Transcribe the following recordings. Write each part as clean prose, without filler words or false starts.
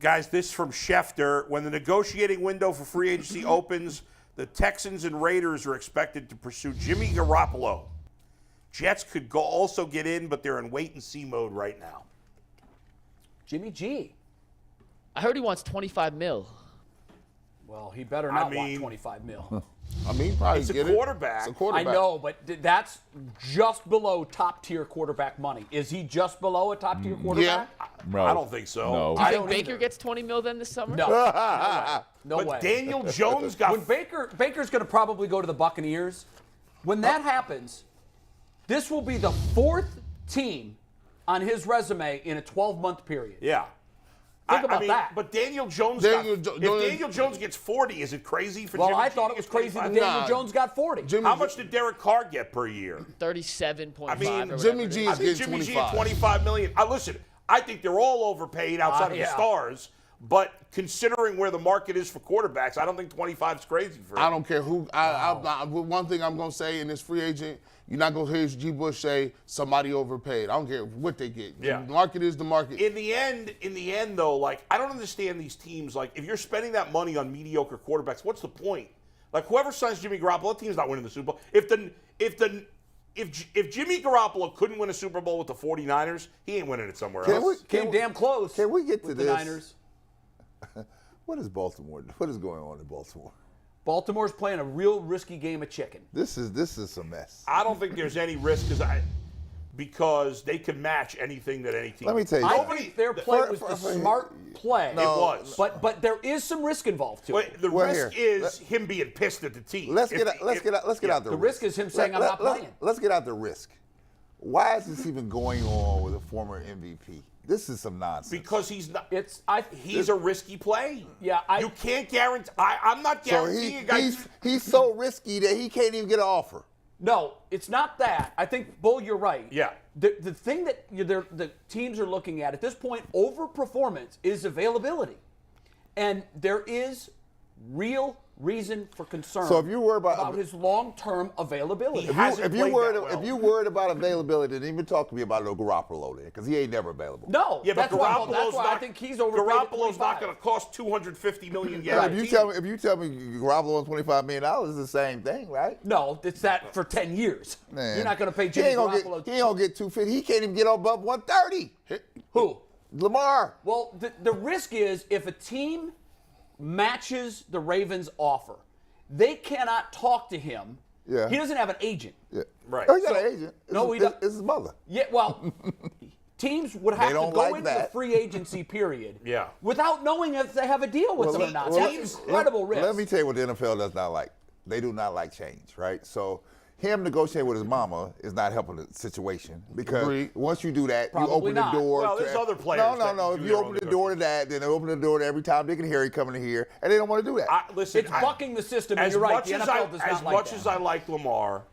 Guys, this from Schefter. When the negotiating window for free agency opens, the Texans and Raiders are expected to pursue Jimmy Garoppolo. Jets could also get in, but they're in wait-and-see mode right now. Jimmy G. I heard he wants 25 mil. Well, he better not want 25 mil. I mean, probably It's a get quarterback. It's a quarterback. I know, but that's just below top-tier quarterback money. Is he just below a top-tier quarterback? Yeah. No. I don't think so. No. Do you I think don't Baker either. gets 20 mil then this summer? No. No way. But Daniel Jones got... When Baker's going to probably go to the Buccaneers, when that happens, this will be the 4th team on his resume in a 12-month period. Yeah. Think about that. But Daniel Jones if Daniel Jones gets 40, is it crazy for Jimmy G? Well, I thought it was crazy that Daniel Jones got 40. How much did Derek Carr get per year? 37.5 I mean, or whatever Jimmy it G is. is Jimmy getting G at 25. $25 million. Listen, I think they're all overpaid outside of the stars. But considering where the market is for quarterbacks, I don't think 25 is crazy for him. I don't care who. One thing I'm going to say in this free agent, you're not going to hear G. Bush say somebody overpaid. I don't care what they get. Yeah. The market is the market. In the end, though, like, I don't understand these teams. Like, if you're spending that money on mediocre quarterbacks, what's the point? Like, whoever signs Jimmy Garoppolo, that team's not winning the Super Bowl. If Jimmy Garoppolo couldn't win a Super Bowl with the 49ers, he ain't winning it somewhere else. Came damn close. Can we get to with this? The Niners. What is Baltimore? What is going on in Baltimore? Baltimore's playing a real risky game of chicken. This is a mess. I don't think there's any risk because they can match anything that any team. Let me tell you I something. think their play was the smart play. No, it was. But there is some risk involved too. But the risk is him being pissed at the team. Let's get out the The risk. risk is him saying, "I'm not playing." Let's get out the risk. Why is this even going on with a former MVP? This is some nonsense. Because he's not. He's a risky play. Yeah, you can't guarantee. I'm not guaranteeing a guy. He's so risky that he can't even get an offer. No, it's not that. I think, Bull, you're right. Yeah. The thing that the teams are looking at this point, over performance, is availability, and there is real reason for concern. So if you worry about his long-term availability, if you worried about availability, then even talk to me about Garoppolo there, because he ain't never available. No, yeah, but that's why I think he's overpaid. Garoppolo's not going to cost $250 million. If you tell me Garoppolo on $25 million, it's the same thing, right? No, it's that for 10 years. Man. You're not going to pay Jimmy Garoppolo. He ain't gonna get 250. He can't even get above 130. Who? Lamar. Well, the risk is if a team matches the Ravens' offer, they cannot talk to him. Yeah. He doesn't have an agent. Yeah. Right. Oh, he got an agent. No, he doesn't. It's his mother. Yeah, well, teams would have to go into the free agency period without knowing if they have a deal with him or not. That's incredible risk. Let me tell you what the NFL does not like. They do not like change, right? So him negotiating with his mama is not helping the situation, because once you do that, you open the door. Well, there's other players. No. If you open the door to that, then they open the door to every time Dick and Harry coming in here, and they don't want to do that. Listen, it's bucking the system, and you're right. The NFL does not like that. As much as I like Lamar,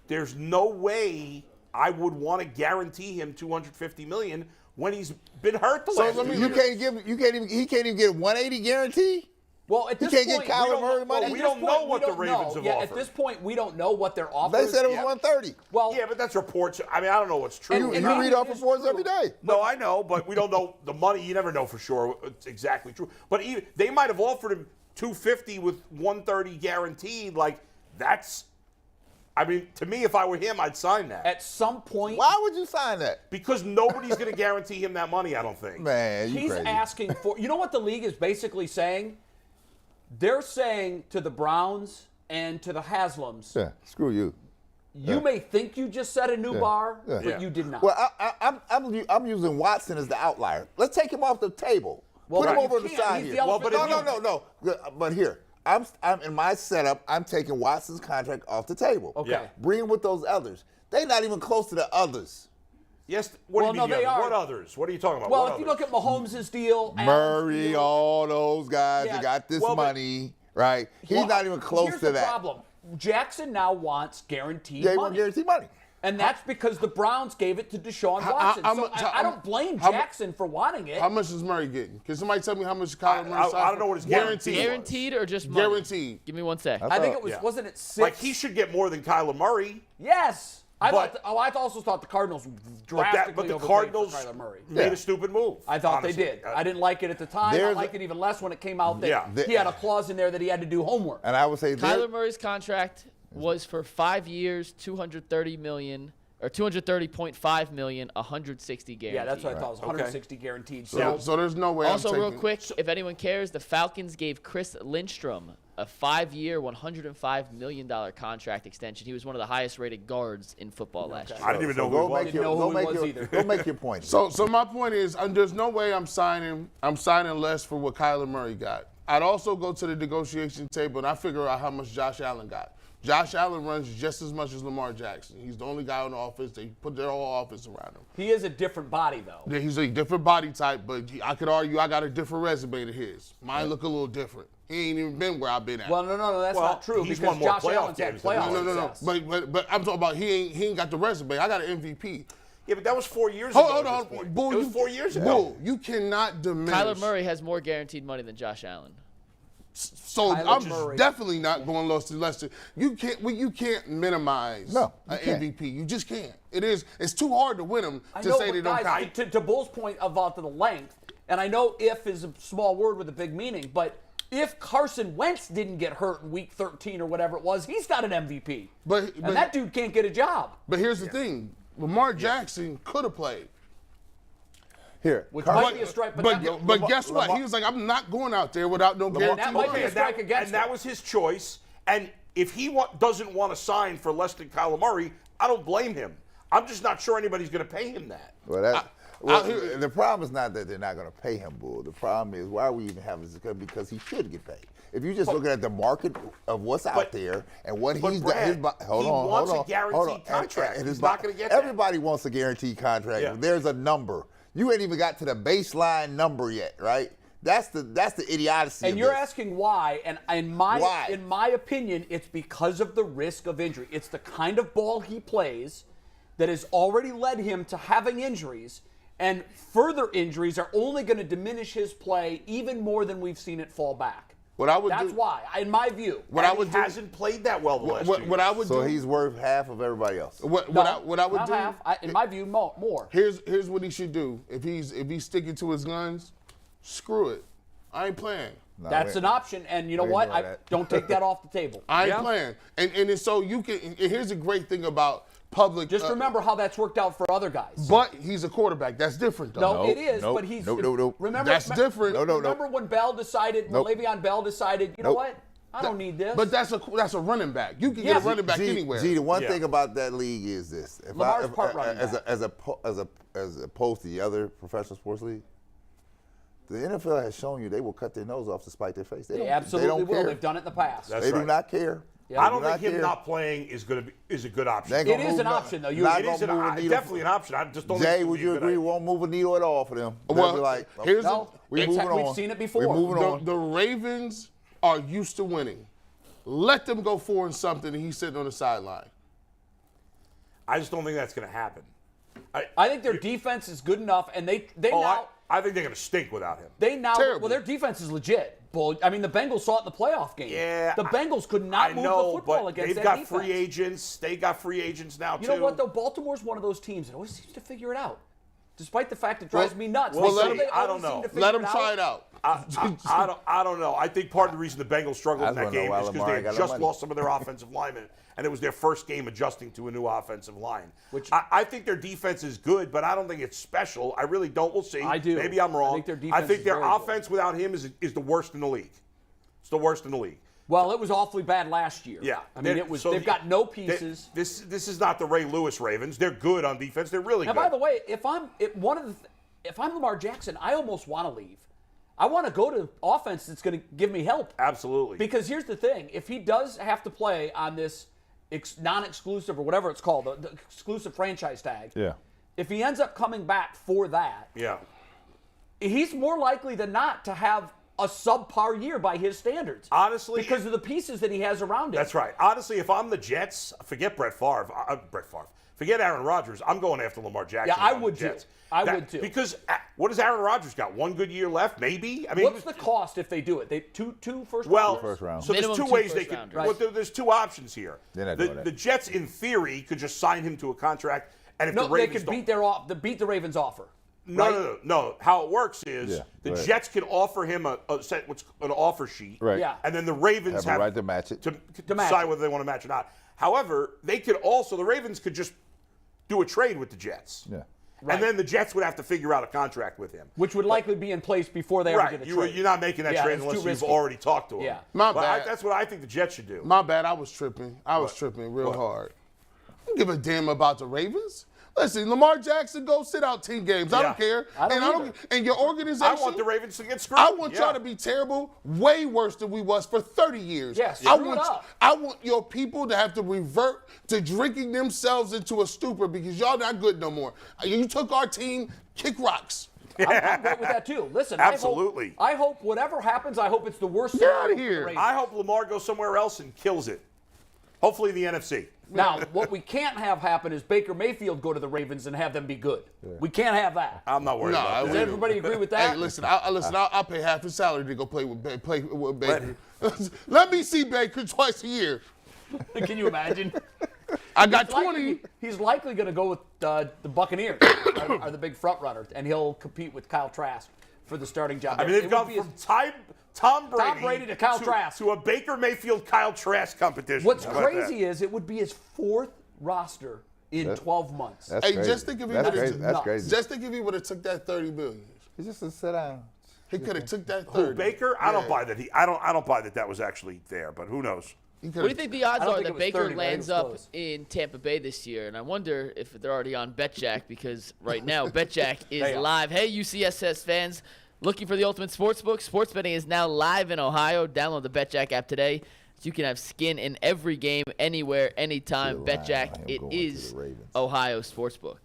there's no way I would want to guarantee him $250 million when he's been hurt the last 2 years. He can't even get 180 guarantee. Well, at this point, point, Kyler Murray money. We don't know what the Ravens have offered. At this point, we don't know what their offer They is. said it was 130. Well, yeah, but that's reports. I mean, I don't know what's true. You read off reports every day. No, I know, but we don't know the money. You never know for sure it's exactly true. But they might have offered him $250 with $130 guaranteed. Like, that's. I mean, to me, if I were him, I'd sign that. At some point. Why would you sign that? Because nobody's going to guarantee him that money, I don't think. Man, he's crazy. Asking for. You know what the league is basically saying? They're saying to the Browns and to the Haslams, yeah, screw you. You may think you just set a new bar, but you did not. Well, I'm using Watson as the outlier. Let's take him off the table. Well, put him over the side He's here. no. But here, I'm in my setup. I'm taking Watson's contract off the table. Okay. Yeah. Bring him with those others. They're not even close to the others. Yes. What do you mean? they are. What others? What are you talking about? Well, what if you others? look at Mahomes' deal, Murray, deal, all those guys that got this money, right? He's not even close here's to the that. problem. Jackson now wants guaranteed Yeah, he money. wants guaranteed money. And that's because the Browns gave it to Deshaun Watson. I don't blame Jackson for wanting it. How much is Murray getting? Can somebody tell me how much Kyler Murray signed? I don't know what his guaranteed. Guaranteed or just money? Guaranteed. Give me one sec. I think it was, wasn't it 6? Like, he should get more than Kyler Murray. Yes. I also thought the Cardinals drastically but the overpaid Cardinals for Kyler Murray. made a stupid move. I thought honestly. they did. I didn't like it at the time. I liked it even less when it came out that he had a clause in there that he had to do homework. And I would say Kyler Murray's contract was for 5 years, $230 million or $230.5 million, 160 guaranteed. Yeah, that's what I thought. It was 160 guaranteed. So there's no way Also, I'm real taking. quick, if anyone cares, the Falcons gave Chris Lindstrom a 5-year, $105 million contract extension. He was one of the highest-rated guards in football last year. I didn't even know who he was. Go make your point. So my point is, there's no way I'm signing less for what Kyler Murray got. I'd also go to the negotiation table and I figure out how much Josh Allen got. Josh Allen runs just as much as Lamar Jackson. He's the only guy on the offense. They put their whole offense around him. He is a different body, though. Yeah, he's a different body type, but I could argue I got a different resume than his. Mine look a little different. He ain't even been where I've been at. Well, no, that's not true he's because won more Josh playoff Allen's had games than playoff no. success. But I'm talking about he ain't got the resume. I got an MVP. Yeah, but that was 4 years ago. Hold at this on. point. Bull, It was 4 years ago. Bull, you cannot diminish. Kyler Murray has more guaranteed money than Josh Allen. So Kyler Murray. definitely not going less than less. You can't minimize No, an you can't. MVP. You just can't. It's too hard to win them I to know, say but they don't guys, count. to Bull's point about the length, and I know if is a small word with a big meaning, but if Carson Wentz didn't get hurt in week 13 or whatever it was, he's got an MVP. But and that dude can't get a job. But here's the thing: Lamar Jackson could have played. Here, Which Carson- might be a strike, But guess what? He was like, I'm not going out there without no guarantee. that might be a And strike against and that him. was his choice. And if he doesn't want to sign for less than Kyler Murray, I don't blame him. I'm just not sure anybody's going to pay him that. Well, the problem is not that they're not going to pay him, Bull. The problem is why are we even having this discussion? Because he should get paid. If you're just looking at the market of what's out there and what he's Brad, done, he wants a guaranteed contract. He's not going to get that. Everybody wants a guaranteed contract. Yeah. There's a number. You ain't even got to the baseline number yet, right? That's the idiocy. And of you're this. asking why, and in my opinion, it's because of the risk of injury. It's the kind of ball he plays that has already led him to having injuries, and further injuries are only going to diminish his play even more than we've seen it fall back. That's why, in my view. He hasn't played that well the last year. What I would So do. he's worth half of everybody else. What I would Not do. half. In my view, more. Here's what he should do. If he's sticking to his guns, screw it. I ain't playing. No, That's an option, and you know we what? know I that. don't take that off the table. I ain't playing. And so you can. And here's a great thing about public. Just remember how that's worked out for other guys. But he's a quarterback. That's different, though. No, it is, nope, but he's. nope. Remember, That's different. Remember when Bell decided, when Nope. Le'Veon Bell decided, you know Nope. what? I don't need this. But that's a running back. You can Yeah. get a running back anywhere. The one Yeah. thing about that league is this: Lamar's part running back. as opposed to the other professional sports league, the NFL has shown you they will cut their nose off to spite their face. They absolutely don't will. care. They've done it in the past. That's They right. do not care. Yeah. I don't They do think him care. not playing is a good option. They ain't It gonna is move an nothing. option, though. Not It gonna is move a needle. definitely an option. I just don't. Jay, think it would be you a good agree? idea. Won't move a needle at all for them. They'll Well, be like, here's No, we it's- moving on. we've seen it before. We moving on. The Ravens are used to winning. Let them go 4-something, and he's sitting on the sideline. I just don't think that's going to happen. I think their defense is good enough, and they now. I think they're going to stink without him. Terrible. Well, their defense is legit. Bull. I mean, the Bengals saw it in the playoff game. Yeah, The Bengals could not move the football against they've that got defense. free agents. They got free agents now, You too. know what, though? Baltimore's one of those teams that always seems to figure it out. Despite the fact it drives me nuts. well, They let 'em- always I don't seem know. to figure Let them try it out. I don't know. I think part of the reason the Bengals struggled I in that just wanna game know why is because Lamar they ain't had got no just money. lost some of their offensive linemen, and it was their first game adjusting to a new offensive line. Which- I think their defense is good, but I don't think it's special. I really don't. We'll see. I do. Maybe I'm wrong. I think their defense is their very good. offense without him is the worst in the league. It's the worst in the league. Well, it was awfully bad last year. Yeah, I mean, it was. They've got no pieces. This is not the Ray Lewis Ravens. They're good on defense. They're really Now, good. by the way, if I'm Lamar Jackson, I almost want to leave. I want to go to offense that's going to give me help. Absolutely. Because here's the thing: if he does have to play on this non-exclusive or whatever it's called, the exclusive franchise tag. Yeah. If he ends up coming back for that, Yeah. he's more likely than not to have a subpar year by his standards. Honestly, because of the pieces that he has around him. That's right. Honestly, if I'm the Jets, forget Brett Favre. Forget Aaron Rodgers. I'm going after Lamar Jackson. Yeah, I would too. I would too. Because what has Aaron Rodgers got? One good year left, maybe. I mean, what's the cost if they do it? They two first well, first round. So Minimum there's two ways they could. Well, there's two options here. They're not doing that. The Jets, in theory, could just sign him to a contract, and if the they Ravens could beat the Ravens' offer. No. How it works is the right. Jets can offer him an offer sheet, Right. Yeah. and then the Ravens Have a right to match it. to match decide it. whether they want to match or not. However, the Ravens could just do a trade with the Jets. Yeah. Right. And then the Jets would have to figure out a contract with him. Which would likely be in place before they ever get a trade. You're not making that trade it's unless too you've risky. already talked to him. Yeah. My But bad. that's what I think the Jets should do. My bad. I was tripping. I was tripping real hard. I don't give a damn about the Ravens. Listen, Lamar Jackson, go sit out 10 games. I don't care. I don't and your organization. I want the Ravens to get screwed. I want y'all to be terrible, way worse than we was for 30 years. Yes, I screw it up. want your people to have to revert to drinking themselves into a stupor because y'all not good no more. You took our team, kick rocks. I'm great with that too. Listen, Absolutely. I hope whatever happens, I hope it's the worst. Get outta scenario for the here. Ravens. I hope Lamar goes somewhere else and kills it. Hopefully the NFC. Now, what we can't have happen is Baker Mayfield go to the Ravens and have them be good. We can't have that. I'm not worried about Does that. everybody agree with that? Hey, listen, I'll pay half his salary to go play with Baker. Let me see Baker twice a year. Can you imagine? I got 20. He's likely going to go with the Buccaneers are the big front runners, and he'll compete with Kyle Trask for the starting job. I mean, they've gone from Tom Brady to Kyle Trask. to a Baker Mayfield Kyle Trask competition. What's How about crazy is it would be his fourth roster in 12 months. That's Hey, crazy. just think if he That's would've- crazy. That's nuts. crazy. Just think if he would have took that $30 million. It's just a sit down. He could have took that Who, 30. Baker? I don't buy that. I don't buy that was actually there, but who knows? He What do you think the odds I don't are think it that was Baker 30, but I think lands it was up close. in Tampa Bay this year? And I wonder if they're already on BetJack because right now BetJack is They are. live. Hey, UCSS fans, looking for the ultimate sportsbook? Sports betting is now live in Ohio. Download the BetJack app today so you can have skin in every game, anywhere, anytime. You're lying BetJack, about him it going to is the Ravens. Ohio sportsbook.